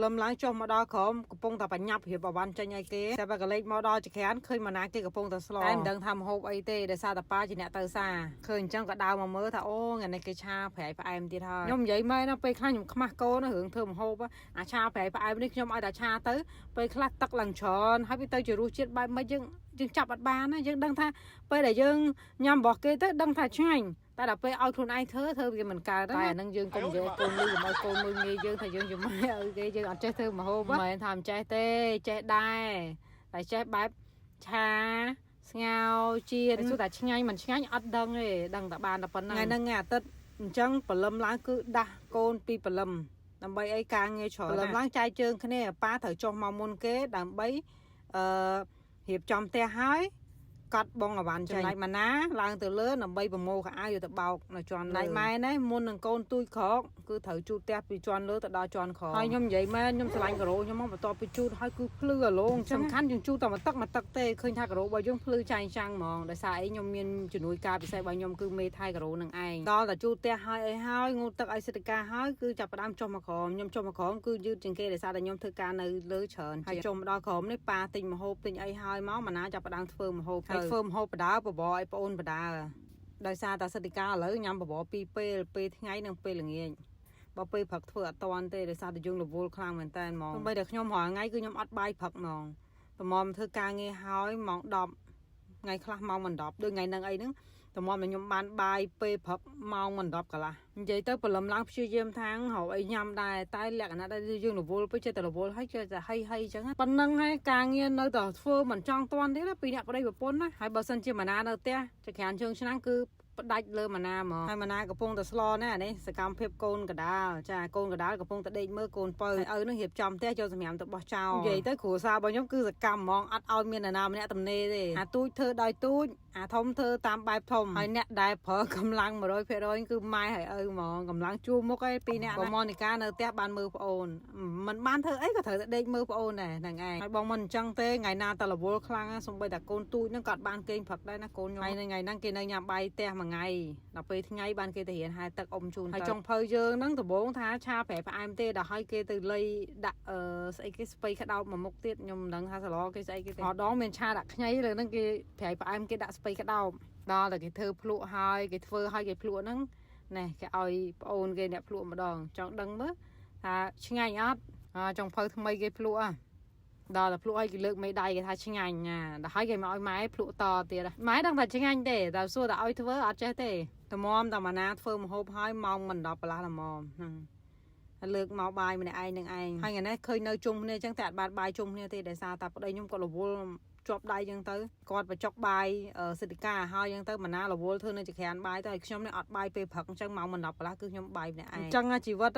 លឹមឡើងចុះមកដល់ក្រោមកំពុងតែបញ្ញាប់រៀបអវ៉ាន់ចេញឲ្យគេតែបើកលេចមកដល់ចក្រានឃើញម៉ាណាគេកំពុងតែស្លតែមិនដឹងថាម្ហូបអីទេដោយសារតែប៉ាជាអ្នកទៅសាឃើញអញ្ចឹងក៏ដើរមកមើលថាអូថ្ងៃនេះគេឆាប្រៃផ្អែមទៀតហើយខ្ញុំនិយាយមែនណាពេលខ្លះខ្ញុំខ្មាស់កូនរឿងធ្វើម្ហូបអាឆាប្រៃផ្អែមនេះខ្ញុំឲ្យតែឆាទៅពេលខ្លះទឹកឡើងច្រើនហើយវាទៅជារសជាតិបែបមិនយើងចាប់អត់បានណាយើងដឹងថាពេលដែលយើងញ៉ាំរបស់គេទៅដឹងថាឆ្ងាញ់តែដល់ពេលឲ្យខ្លួនឯងធ្វើវាមិនកើតតែអានឹងយើងកុំនិយាយកូនលឺកុំឲ្យកូនមើលងាយយើងថាយើងជំនឿឲ្យគេយើងអត់ចេះធ្វើម្ហូបមិនមែនថាមិនចេះទេចេះដែរតែចេះបែបឆាស្ងោរចៀនតែឆ្ងាញ់មិនឆ្ងាញ់អត់ដឹងទេដឹងតែបានតែប៉ុណ្ណឹងថ្ងៃហ្នឹងអាទិត្យអញ្ចឹងព្រលឹមឡើងគឺដាស់កូនពីព្រលឹមដើម្បីអីការងារច្រើនព្រលឹមឡើងចាយជើងគ្នាប៉ាត្រូវចុះមកមុនគេដើម្បីរៀបចំផ្ទះហើយកាត់បងអវ៉ាន់ចំណែកម៉ាណាឡើងទៅលើដើម្បីប្រមូលខោអាវទៅបោកនៅជាន់លើម៉ែនេះមុននឹងកូនទូចក្រកគឺត្រូវជូតផ្ទះពីជាន់លើទៅដល់ជាន់ក្រោមហើយខ្ញុំនិយាយមែនខ្ញុំឆ្លាញ់ការ៉ូខ្ញុំមកបន្ទាប់ពីជូតហើយគឺភ្លឺអាឡូងសំខាន់យើងជូតតែមួយទឹកទេឃើញថាការ៉ូរបស់យើងភ្លឺចាញ់ចាំងហ្មងដោយសារអីខ្ញុំមានជំនួយការពិសេសរបស់ខ្ញុំគឺមេថៃការ៉ូនឹងឯងដល់តែជូតផ្ទះហើយអីហើយងូតទឹកឲ្យសិទ្ធិការហើយគឺចាប់ផ្ដើមចុះមកក្រោមខ្ញុំចុះមកក្រោមគឺយឺតជាងគេដោយសារតែខ្ញុំធ្វើការនៅលើច្រើនហើយចុះមកដល់ក្រោមនេះប៉ាទិញម្ហូបទិញអីហើយមកម៉ាណាចាប់ផ្ដើមធ្វើម្ហូបហើយធ្វើម្ហូបបដាបបរឲ្យប្អូនបដាដោយសារតែសិទ្ធិការឥឡូវញ៉ាំបបរ2ពេលថ្ងៃនិងពេលល្ងាចបើពេលព្រឹកធ្វើអត់តាន់ទេដោយសារតែយើងរវល់ខ្លាំងមែនតើហ្មងបីតែខ្ញុំរាល់ថ្ងៃគឺខ្ញុំអត់បាយព្រឹកហ្មងតម្រាំធ្វើការងារហើយម៉ោង10ថ្ងៃខ្លះម៉ោងមិន10ដូចថ្ងៃហ្នឹងអីហ្នឹងតម្រាំខ្ញុំបានបាយពេលព្រឹកម៉ោងមិន10កន្លះនិយាយទៅព្រលឹមឡើងព្យាយាមថាងរកអីញ៉ាំដែរតែលក្ខណៈដែលយើងរវល់ពេកចេះតែរវល់ហើយចេះតែហីអញ្ចឹងប៉ុណ្្នឹងហើយការងារនៅតែធ្វើមិនចង់តាន់ទៀតពីអ្នកប្តីប្រពន្ធណាហើយបើសិនជាម៉ាណានៅផ្ទះចក្រានជើងឆ្នាំងគឺផ្ដាច់លើម៉ាណាហ្មងហើយម៉ាណាកំពុងតែស្លណានេះសកម្មភាពកូនកដាលចាកូនកដាលកំពុងតែដេកមើលកូនពៅហើយឪនឹងរៀបចំផ្ទះយកសម្រាប់ទៅបោះចោលនិយាយទៅគ្រួសាររបស់ខ្ញុំគឺសកម្មហ្មងអត់ឲ្យមាននរណាម្នាក់ទំនេរទេអាទូចធ្វើដោយទូចអាធំធ្វើតាមបែបធំហើយអ្នកដែលប្រើកម្លាំង 100% គឺម៉ែហើយឪហ្មងកម្លាំងជួមុខឯងពីរអ្នកបងម៉ូនីកានៅផ្ទះបានមើលប្អូនមិនបានធ្វើអីក៏ត្រូវតែដេកមើលប្អូនដែរហ្នឹងឯងហើយបងមិនអញ្ចឹងទេថ្ងៃណាតែរវល់ខ្លាំងសំបីតែកូនទូចហ្នឹងក៏អត់បានគេងព្រឹកដែរណាកូនខ្ញុំថ្ងៃហ្នឹងគេនៅញ៉ាំបាយផ្ទះមួយថ្ងៃដល់ពេលថ្ងៃបានគេទៅរៀនហែទឹកអ៊ំជូនហើយចុងភៅយើងហ្នឹងដំបូងថាឆាប្រែផ្អែមទេដល់ហើយគេទៅលៃដាក់ស្អីគេស្ពៃក្តោបមួយមុខទៀតខ្ញុំមិនដឹងថាសឡគេស្អីគេទេម្ដងមានឆាដាក់ខ្ញីលើហ្នឹងគេប្រែផ្អែមគេដាក់ស្ពៃក្តោបដល់តែគេធ្វើភ្លក់ហើយគេធ្វើឲ្យគេភ្លក់ហ្នឹងណែគេឲ្យប្អូនគេអ្នកភ្លក់ម្ដងចង់ដឹងមើលថាឆ្ងាញ់អត់ចុងភៅថ្មីគេភ្លក់ដល់តែភ្លក់ឲ្យគេលើកមេដៃគេថាឆ្ងាញ់ណាដល់ហើយគេមកឲ្យម៉ែភ្លក់តទៀតម៉ែដឹងថាឆ្ងាញ់ទេតែសួរតែឲ្យធ្វើអត់ចេះទេតម្រាំតែម៉ាណាធ្វើម្ហូបឲ្យម៉ោងមិន10កន្លះល្មមហ្នឹងហើយលើកមកបាយម្នាក់ឯងនឹងឯងហើយថ្ងៃនេះឃើញនៅជុំគ្នាអញ្ចឹងតែអត់បានបាយជុំគ្នាទេដោយសារតែប្តីខ្ញុំគាត់រវល់ជាប់ដៃអញ្ចឹងទៅគាត់បញ្ចុកបាយសិទ្ធិការហើយអញ្ចឹងទៅម៉ាណារវល់ធ្វើនៅចក្រានបាយទៅហើយខ្ញុំនេះអត់បាយពេលព្រឹកអញ្ចឹងម៉ោងមិន10កន្លះគឺខ្ញុំបាយម្នាក់ឯងអញ្ចឹងជីវិត